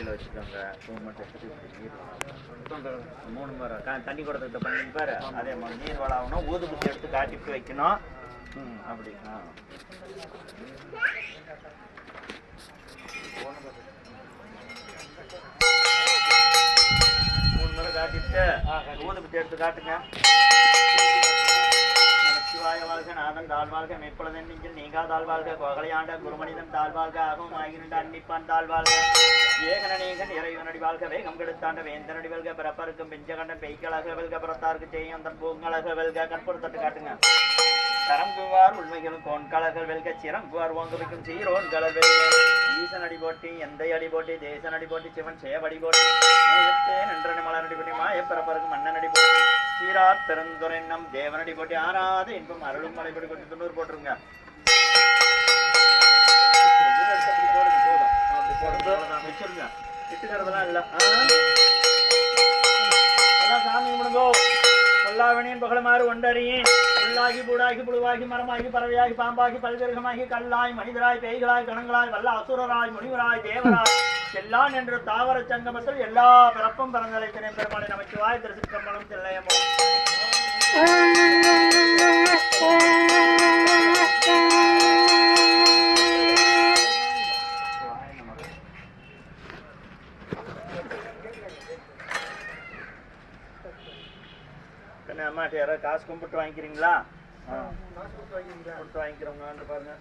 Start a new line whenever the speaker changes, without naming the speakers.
தண்ணியில் வச்சுக்கோங்க. 2 மணி நீர் 3 முறை தண்ணி கொடுத்துக்கிட்ட பண்ணி பாரு. அதே மாதிரி நீர் வளாகணும். ஊதுபத்தி எடுத்து காட்டிட்டு வைக்கணும். அப்படி 3 முறை காட்டிட்டு ஊதுபத்தி எடுத்து காட்டுங்க. சிவாய வாழ்க நாதன் தாழ்வாழ்க மெப்பொழுதன் நெஞ்சில் நீங்கா தாழ்வாழ்க கொகலையாண்ட குருமனிதன் தாழ்வாழ்க ஆகும் ஆகிருண்ட அன்னிப்பான் தாழ்வாழ்க ஏகனநேகன் இறைவனடி வாழ்க வேகம் கெடுத்தாண்ட வேந்தனடி வெல்க பிறப்பருக்கும் பெஞ்சகண்டன் பெய்களாக வெல்க பிறத்தாருக்கு செய்யும் தன் பூங்களாக வெல்க கற்பொருத்தட்டு காட்டுங்க. கரங்குவார் உண்மைகளும் கோன்கலர்கள் வெல்க சிறங்குவார் ஓங்குவிக்கும் சீரோன்களர் வெல்க ஈசன் அடி போட்டி எந்தை அடி போட்டி தேசன் அடி போட்டி சிவன் சேவடி போட்டி நின்றன மலரடி போட்டி மாய பிறப்பருக்கும் மன்னன் அடி போட்டி சீரார் பெருந்துரை நம் தேவனடி போட்டி ஆறாத இன்பம் அருளும் மலைப்படி கொண்டு 90 போட்டுருங்க. வச்சிருங்க விட்டுக்கிறதுலாம் இல்ல. எல்லாம் சாமி முடுங்கோ. கொல்லாவணியின் புகழமாறு ஒன்றறியேன். புல்லாகி பூடாகி புழுவாகி மரமாகி பறவையாகி பாம்பாகி பல்விருகமாகி கல்லாய் மனிதராய் பேய்களாய் கணங்களாய் வல்ல அசுரராய் முனிவராய் தேவராய் எல்லாம் என்று தாவர சங்கமத்தில் எல்லா பிறப்பும் பிறந்தலை தினை பெருமானை நமச்சிவாய் திருச்சிற்றம்பலம் தில்லையமோ. அம்மாட்ட யாராவது காசு கும்பிட்டு வாங்கிக்கிறீங்களா? கொடுத்து வாங்கிக்கிறவங்க பாருங்க.